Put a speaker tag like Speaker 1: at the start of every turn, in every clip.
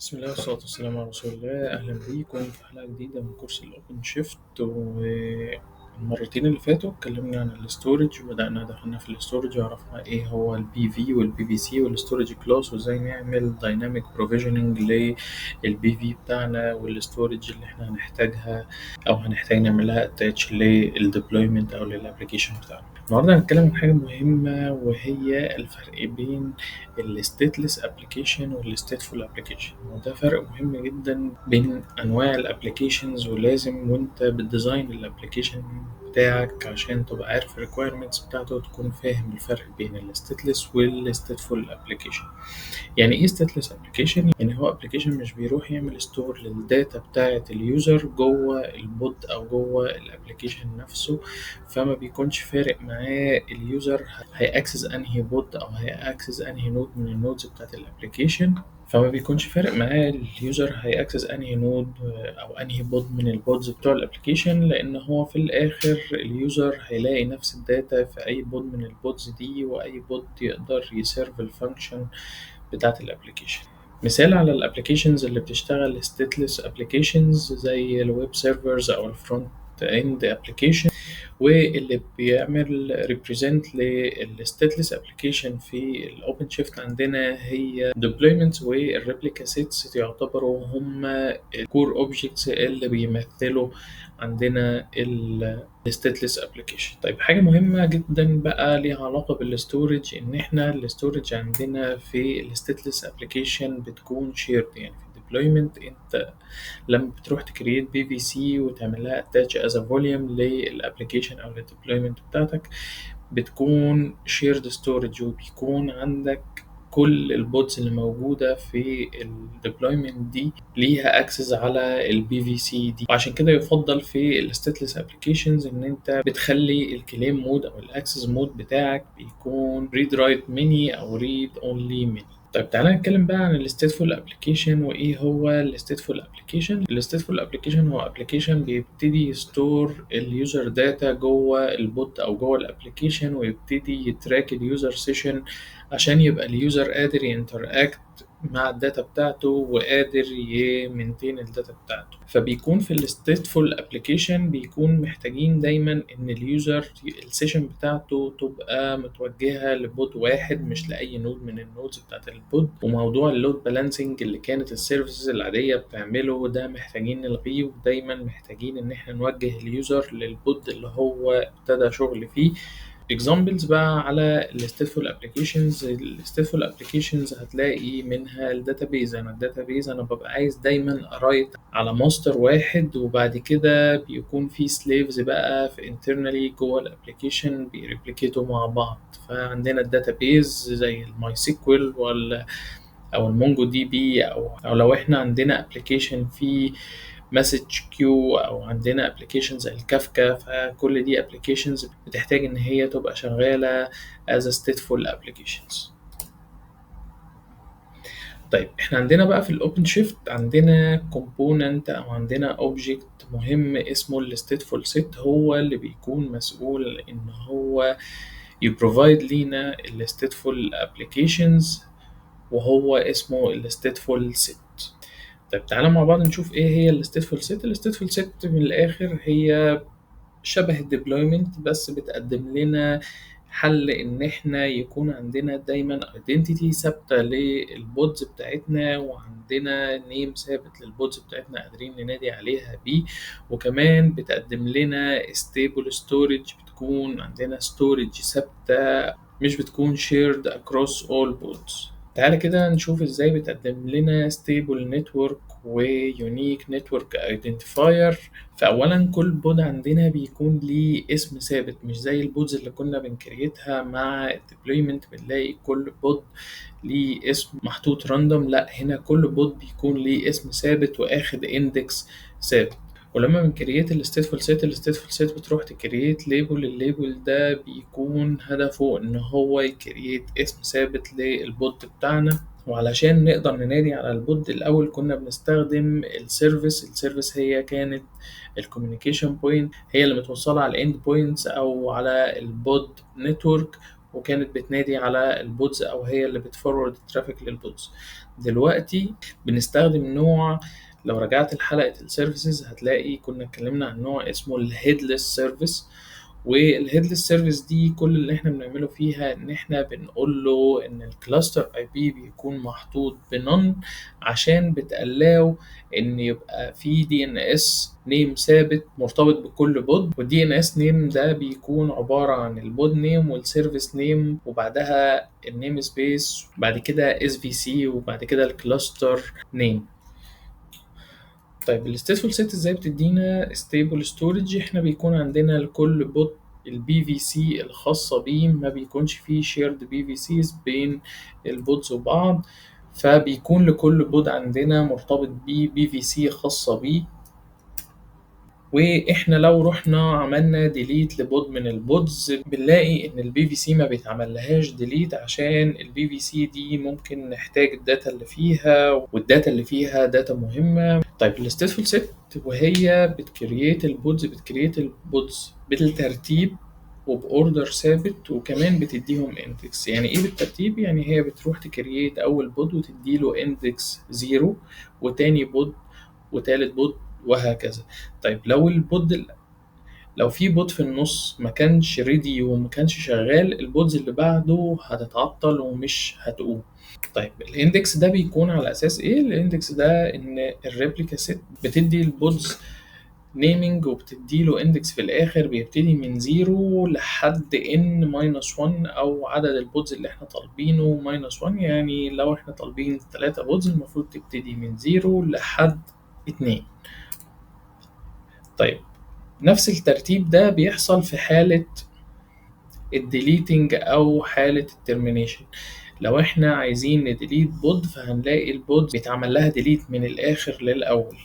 Speaker 1: بسم الله والصلاة والسلام على رسول الله. أهلا بيكم في حلقة جديدة من كورس الأوبن شيفت. والمرتين اللي فاتوا اتكلمنا عن الاستورج وبدأنا دخلنا في الاستورج وعرفنا ايه هو البي في والبي في سي والاستورج كلاس وازاي نعمل دايناميك بروفيجننج للبي في بتاعنا والاستورج اللي احنا هنحتاجها أو هنحتاج نعملها اتاتش للديبلويمنت أو للأبليكيشن بتاعنا. النهاردة هنتكلم عن حاجة مهمة وهي الفرق بين الستيتلس ابلكيشن والستيتفول ابلكيشن، وده فرق مهم جدا بين انواع الابلكيشنز، ولازم وانت بتديزاين الابلكيشن بتاعك عشان تبقى عارف الريكويرمنتس بتاعته تكون فاهم الفرق بين الستيتلس والستيتفول ابلكيشن. يعني ايه ستاتلس ابلكيشن؟ يعني هو ابلكيشن مش بيروح يعمل ستور للداتا بتاعه اليوزر جوه البوت او جوه الابلكيشن نفسه، فما بيكونش فارق معاه اليوزر هيأكسس انهي بوت او هيأكسس انهي نود من النودز بتاعه الابلكيشن. فما بيكونش فارق معاه اليوزر هيأكسس انهي نود او انهي بود من البودز بتوع الابلكيشن، لان هو في الاخر اليوزر هيلاقي نفس الداتا في اي بود من البودز دي، واي بود يقدر يسيرف الفانكشن بتاعة الابليكيشن. مثال على الابليكيشنز اللي بتشتغل stateless applications زي الويب سيرفرز او الفرونت اند ابليكيشن، واللي بيعمل represent للستاتلس ابلكيشن في الاوبن شيفت عندنا هي deployments والreplica sets، يعتبروا هم الكور اوبجكتس اللي بيمثلوا عندنا الستاتلس ابلكيشن. طيب، حاجه مهمه جدا بقى ليها علاقه بالاستورج، ان احنا الاستورج عندنا في الستاتلس ابلكيشن بتكون شيرد. يعني في الديبلويمنت انت لما بتروح تكريت بي في سي وتعمل لها اتاتش از فوليوم للابلكيشن او للديبلويمنت بتاعتك، بتكون شيرد ستورج، وبيكون عندك كل البودز اللي موجودة في الديبلويمنت دي ليها اكسس على البي في سي دي. وعشان كده يفضل في الستاتلس ابلكيشنز ان انت بتخلي الكليم مود او الاكسس مود بتاعك بيكون ريد رايت ميني او ريد اونلي ميني. طيب، تعالى نتكلم بقى عن الستاتفول ابلكيشن. وايه هو الستاتفول ابلكيشن؟ الستاتفول ابلكيشن هو ابلكيشن بيبتدي يستور اليوزر داتا جوه البوت او جوه الابلكيشن، ويبتدي يتراك اليوزر سيشن عشان يبقى اليوزر قادر ينتراكت مع الداتا بتاعته وقادر يمنتين الداتا بتاعته. فبيكون في الستاتفول ابلكيشن بيكون محتاجين دايما ان اليوزر السيشن بتاعته تبقى متوجهة لبود واحد، مش لأي نود من النودز بتاعت البود. وموضوع اللود بالانسنج اللي كانت السيرفيسز العادية بتعمله ده محتاجين نلغيه، ودايما محتاجين ان احنا نوجه اليوزر للبود اللي هو ابتدى شغل فيه. examples بقى على الستاتفول ابلكيشنز. الستاتفول ابلكيشنز هتلاقي منها الداتابيز. انا ببقى عايز دايما ارايت على ماستر واحد، وبعد كده بيكون في سليفز بقى في internally جوه الابلكيشن بيريبليكيتوا مع بعض. فعندنا الداتابيز زي الماي سيكوال او المونجو دي بي، او لو احنا عندنا ابلكيشن فيه مسج كيو، او عندنا ابلكيشن زي الكافكا، فكل دي ابلكيشنز بتحتاج ان هي تبقى شغاله as a stateful applications. طيب، احنا عندنا بقى في الاوبن شيفت عندنا كومبوننت او عندنا اوبجكت مهم اسمه الستيتفول سيت، هو اللي بيكون مسؤول ان هو يبروفايد لينا الستيتفول ابلكيشنز، وهو اسمه الستيتفول سيت. طيب، تعالى مع بعض نشوف ايه هي الستيتفول سيت. الستيتفول سيت من الاخر هي شبه الديبلويمنت، بس بتقدم لنا حل ان احنا يكون عندنا دايما ايدنتيتي ثابته للبودز بتاعتنا، وعندنا نيم ثابت للبودز بتاعتنا قادرين ننادي عليها بيه. وكمان بتقدم لنا ستيبل ستورج، بتكون عندنا ستورج ثابته مش بتكون shared across all boards. تعالى كده نشوف ازاي بتقدم لنا stable network ويونيك network identifier. فأولا كل بود عندنا بيكون ليه اسم ثابت، مش زي البودز اللي كنا بنكريتها مع الديبلويمنت بنلاقي كل بود ليه اسم محطوط راندوم. لا، هنا كل بود بيكون ليه اسم ثابت واخد اندكس ثابت. ولما بنكريت الستيتفول سيت بتروح تكريت ليبل. الليبل ده بيكون هدفه ان هو يكريت اسم ثابت للبوت بتاعنا. وعلشان نقدر ننادي على البوت الاول كنا بنستخدم السيرفيس هي كانت الكوميونيكيشن بوينت، هي اللي متوصله على الاند بوينتس او على البود نتورك، وكانت بتنادي على البودز او هي اللي بتفورورد الترافيك للبودز. دلوقتي بنستخدم نوع، لو رجعت لحلقة السيرفيسز هتلاقي كنا اتكلمنا عن نوع اسمه الهيدلس سيرفيس. والهيدلس سيرفيس دي كل اللي احنا بنعمله فيها ان احنا بنقول له ان الكلاستر اي بي بيكون محطوط بنون، عشان بتقلاو ان يبقى في دي ان اس نيم ثابت مرتبط بكل بود، والدي ان اس نيم ده بيكون عبارة عن البود نيم والسيرفيس نيم وبعدها النيم سبيس وبعد كده اس في سي وبعد كده الكلاستر نيم. طيب الستيتفول سيت ازاي بتدينا ستيبل ستورج؟ احنا بيكون عندنا لكل بوت البي في سي الخاصة بيه، ما بيكونش فيه شيرد بي في سيز بين البودز وبعض، فبيكون لكل بود عندنا مرتبط بيه بي في سي خاصة بيه. واحنا لو رحنا عملنا ديليت لبود من البودز بنلاقي ان البي في سي ما بيتعملهاش ديليت، عشان البي في سي دي ممكن نحتاج الداتا اللي فيها، والداتا اللي فيها داتا مهمة. طيب الستيتفول سيت وهي بتكريت البودز بالترتيب وبأوردر ثابت، وكمان بتديهم اندكس. يعني ايه بالترتيب؟ يعني هي بتروح تكريت اول بود وتديله اندكس 0 وتاني بود وتالت بود وهكذا. طيب لو في بود في النص ما كانش ريدي وما كانش شغال، البودز اللي بعده هتتعطل ومش هتقوم. طيب الاندكس ده بيكون على اساس ايه؟ الاندكس ده ان الريبليكا سيت بتدي البودز نيمينج وبتدي له اندكس في الاخر بيبتدي من 0 لحد ان ماينس 1 او عدد البودز اللي احنا طالبينه ماينس 1. يعني لو احنا طالبين 3 بودز المفروض تبتدي من 0 لحد 2. طيب نفس الترتيب ده بيحصل في حالة الديليتنج أو حالة الترمينيشن. لو احنا عايزين نديليت بود فهنلاقي البود بيتعمل لها ديليت من الآخر للأول.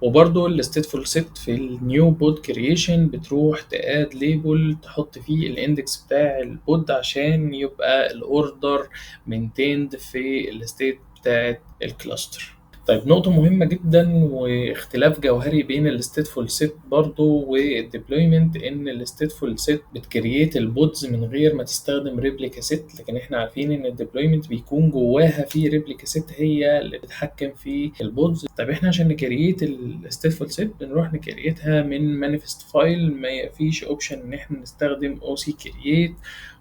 Speaker 1: وبرضو الستيتفول سيت في النيو بود كرييشن بتروح تاد ليبل تحط فيه الاندكس بتاع البود عشان يبقى الاوردر مينتيند في الستيت بتاعت الكلاستر. طيب نقطة مهمة جدا واختلاف جوهري بين الستيتفول سيت برضو والديبلويمنت، ان الستيتفول سيت بتكريت البودز من غير ما تستخدم ريبليكا سيت، لكن احنا عارفين ان الديبلويمنت بيكون جواها في ريبليكا سيت هي اللي بتتحكم في البودز. طيب احنا عشان نكريت الستيتفول سيت بنروح نكريتها من مانيفست فايل، ما فيش اوبشن ان احنا نستخدم او سي كرييت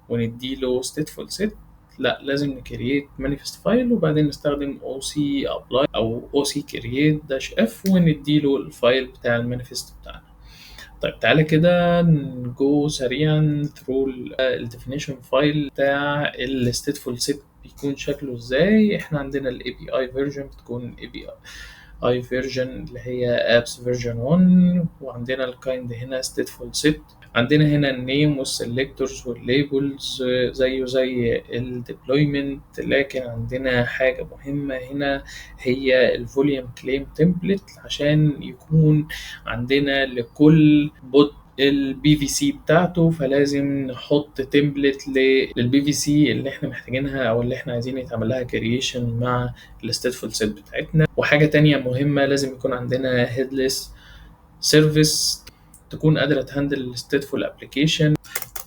Speaker 1: ونديله ستيتفول سيت، لا لازم نكريت مانيفست فايل وبعدين نستخدم او سي ابلاي او او سي كرييت داش اف ونديله الفايل بتاع المانيفست بتاعنا. طيب تعالى كده نجو سريعا ثرو الديفينيشن فايل بتاع الستيتفول سيت بيكون شكله ازاي. احنا عندنا الاي بي اي فيرجن بتكون اي بي اي فيرجن اللي هي ابس فيرجن 1، وعندنا الكايند هنا stateful set. عندنا هنا النيم والسلكتورز والليبلز زيه زي الديبلويمنت، لكن عندنا حاجة مهمة هنا هي الفوليوم كليم تمبلت، عشان يكون عندنا لكل بوت البي في سي بتاعته، فلازم نحط تمبلت للبي في سي اللي احنا محتاجينها او اللي احنا عايزين يتعمل لها كرييشن مع الستيتفول سيت بتاعتنا. وحاجة تانية مهمة لازم يكون عندنا هيدلس سيرفيس تكون قادرة تهندل الستيتفول ابلكيشن.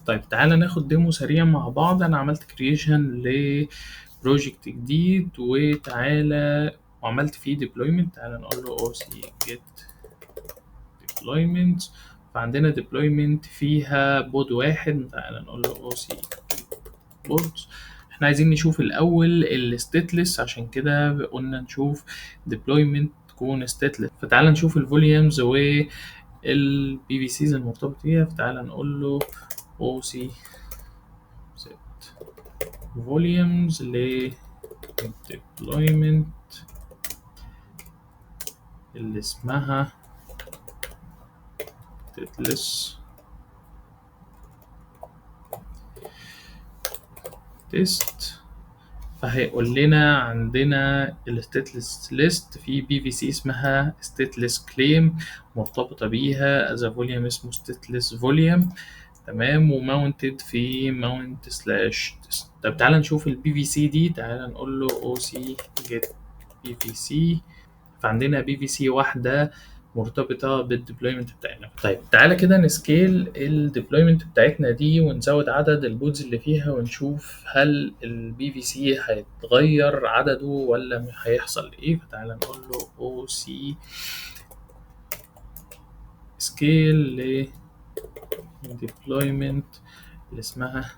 Speaker 1: طيب تعالى ناخد ديمو سريع مع بعض. انا عملت كرييشن لبروجكت جديد وتعالى وعملت فيه ديبلويمنت. تعالى نقول له او سي جيت ديبلويمنت، فعندنا deployment فيها بود واحد. تعالى نقول له او سي بود. احنا عايزين نشوف الاول الستيتلس، عشان كده قلنا نشوف deployment تكون stateless. فتعالى نشوف الفوليومز والبي في سيز المرتبط بيها. فتعالى نقول له او سي set volumes ل deployment اللي اسمها stateless تيست. فهيقول لنا عندنا الستيتلس ليست في بي في سي اسمها ستيتلس كليم مرتبطة بيها از فوليوم اسمه ستيتلس فوليوم، تمام، وماونتد في ماونت سلاش تيست. طب تعالى نشوف البي في سي دي. تعالى نقول له او سي جيت بي في سي. فعندنا بي في سي واحدة مرتبطة بالديبلويمنت بتاعنا. طيب تعالى كده نسكيل الديبلويمنت بتاعتنا دي ونزود عدد البودز اللي فيها ونشوف هل البي في سي هيتغير عدده ولا هيحصل ايه. فتعالى نقول له او سي سكيل لديبلويمنت اللي اسمها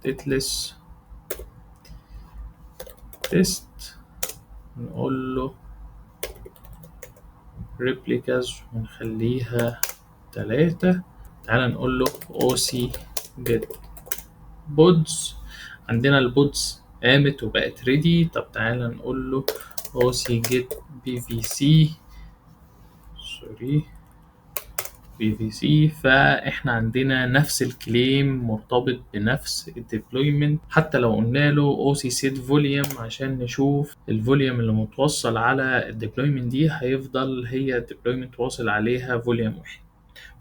Speaker 1: تيتلس تيست، نقول له ريبليكاز ونخليها 3. تعالى نقول له او سي جيت بودز، عندنا البودز قامت وبقت ريدي. طب تعالى نقول له او سي جيت بي في سي، سوري بي في سي. فاحنا عندنا نفس الكليم مرتبط بنفس الديبلويمنت، حتى لو قلنا له او سي سيت فوليوم عشان نشوف الفوليوم اللي متوصل على الديبلويمنت دي هيفضل هي الديبلويمنت واصل عليها فوليوم واحد.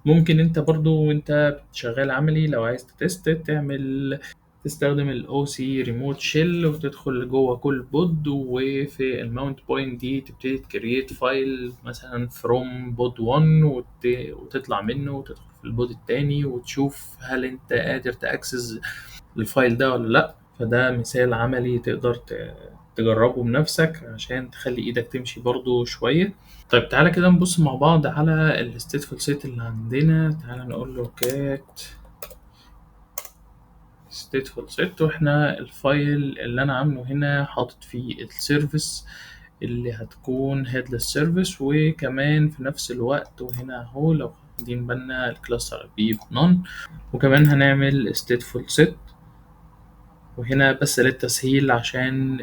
Speaker 1: ممكن انت برضو وانت شغال عملي لو عايز تست تستخدم الاو سي ريموت شيل وتدخل جوه كل بود، وفي الماونت بوينت دي تبتدي تكريت فايل مثلا فروم بود 1 وتطلع منه وتدخل في البود التاني وتشوف هل انت قادر تاكسس الفايل ده ولا لا. فده مثال عملي تقدر تجربه بنفسك عشان تخلي ايدك تمشي برضو شوية. طيب تعالى كده نبص مع بعض على الستيتفul set اللي عندنا. تعالى نقول له cat stateful set، واحنا الفايل اللي انا عامله هنا حاطط فيه السيرفيس اللي هتكون headless service، وكمان في نفس الوقت وهنا اهو لو واخدين بالنا الكلاستر بي نون، وكمان هنعمل stateful set. وهنا بس للتسهيل عشان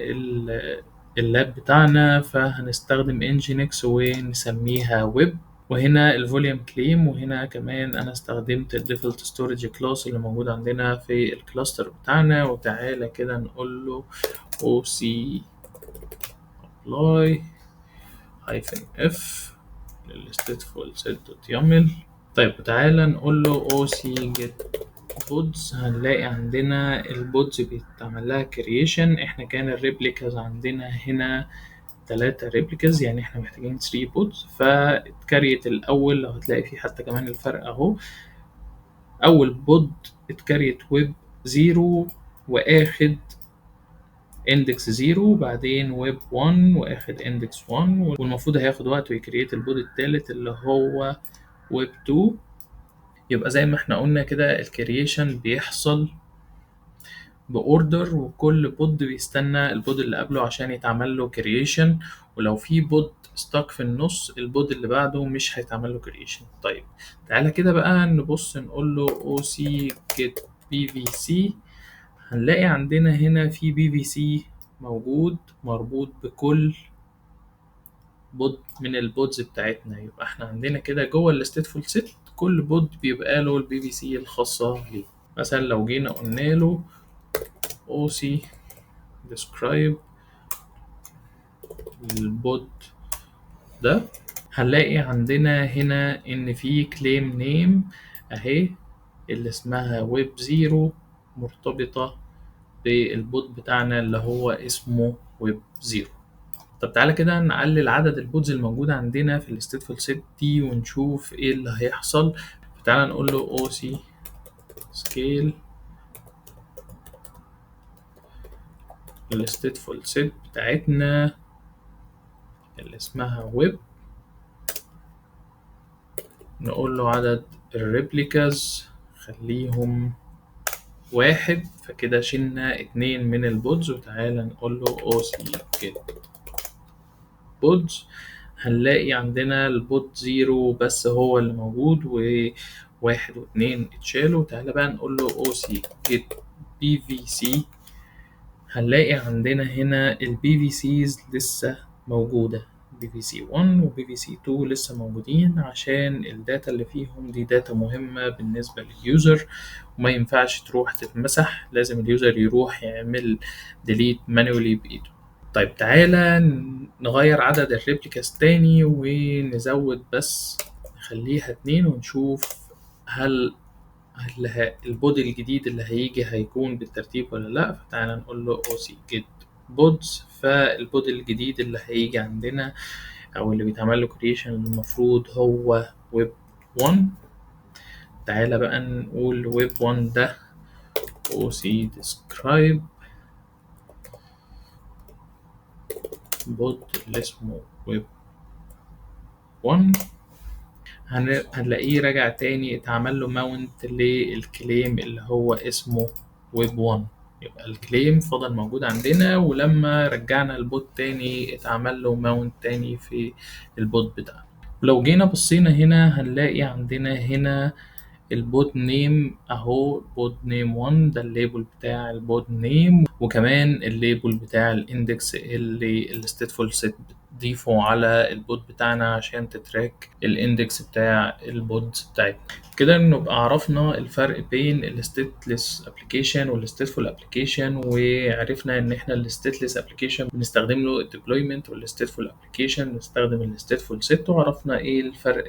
Speaker 1: اللاب بتاعنا فهنستخدم nginx ونسميها ويب. وهنا الفوليوم كليم، وهنا كمان انا استخدمت الديفولت ستورج كلاس اللي موجود عندنا في الكلاستر بتاعنا. وتعالى كده نقول له oc apply -f للstateful set.yaml. طيب وتعالى نقول له oc get بودز، هنلاقي عندنا البودز بيتعمل لها كرييشن. احنا كان الريبليكاز عندنا هنا 3 ريبليكاز، يعني احنا محتاجين 3 بودز. فاتكريت الاول، لو هتلاقي فيه حتى كمان الفرق اهو، اول بود اتكريت ويب 0 واخد اندكس 0، وبعدين ويب 1 واخد اندكس 1، والمفروض هياخد وقت ويكريت البود التالت اللي هو ويب 2. يبقى زي ما احنا قلنا كده الكرييشن بيحصل بأوردر، وكل بود بيستنى البود اللي قبله عشان يتعمل له كرييشن، ولو في بود ستاك في النص البود اللي بعده مش هيتعمل له كرييشن. طيب تعالى كده بقى نبص نقول له oc get pvc، هنلاقي عندنا هنا في pvc موجود مربوط بكل بود من البودز بتاعتنا. يبقى احنا عندنا كده جوه الستيتفول سيت كل بود بيبقى له البي في سي الخاصة ليه. مثلا لو جينا قلنا له oc describe البود ده، هنلاقي عندنا هنا ان في كليم نيم اهي اللي اسمها ويب 0 مرتبطة بالبود بتاعنا اللي هو اسمه ويب 0. طب تعالى كده نقلل عدد البودز الموجودة عندنا في الستيتفul set دي ونشوف ايه اللي هيحصل. فتعالى نقول له oc scale الستيتفul set بتاعتنا اللي اسمها ويب، نقول له عدد الريبليكاز خليهم 1، فكده شلنا 2 من البودز. وتعالى نقول له oc get بودز، هنلاقي عندنا البود 0 بس هو اللي موجود، و1 و2 اتشالوا. تعالى بقى نقول له oc get pvc، هنلاقي عندنا هنا البي في سيز لسه موجودة، بي في سي 1 وبي في سي 2 لسه موجودين عشان الداتا اللي فيهم دي داتا مهمة بالنسبة لليوزر وما ينفعش تروح تتمسح، لازم اليوزر يروح يعمل ديليت مانوالي بإيده. طيب تعالى نغير عدد الريبليكاز تاني ونزود بس نخليها 2 ونشوف هل البود الجديد اللي هيجي هيكون بالترتيب ولا لا. فتعالى نقول له oc get بودز، فالبود الجديد اللي هيجي عندنا او اللي بيتعمل له كرييشن المفروض هو ويب 1. تعالى بقى نقول ويب 1 ده OC describe بوت اللي اسمه ويب 1. هنلاقيه راجع تاني اتعمل له ماونت للكليم اللي هو اسمه ويب 1. يبقى الكليم فضل موجود عندنا، ولما رجعنا البوت تاني اتعمل له ماونت تاني في البوت بتاعنا. ولو جينا بصينا هنا هنلاقي عندنا هنا البود نيم اهو، بود نيم 1 ده الليبل بتاع البود نيم، وكمان الليبل بتاع الاندكس اللي الستيتفول سيت بتضيفه على البود بتاعنا عشان تتراك الاندكس بتاع البودز بتاعتنا. كده نبقى عرفنا الفرق بين الستيتلس ابلكيشن والستيتفول ابلكيشن، وعرفنا ان احنا الستيتلس ابلكيشن بنستخدم له الديبلويمنت، والستيتفول ابلكيشن بنستخدم الستيتفول سيت، وعرفنا ايه الفرق،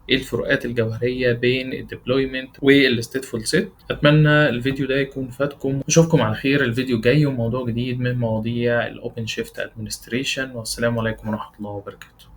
Speaker 1: ايه الفروقات الجوهرية بين الديبلويمنت والستيتفول سيت. اتمنى الفيديو ده يكون فاتكم، اشوفكم على خير الفيديو الجاي وموضوع جديد من مواضيع الاوبن شيفت ادمنستريشن، والسلام عليكم ورحمة الله وبركاته.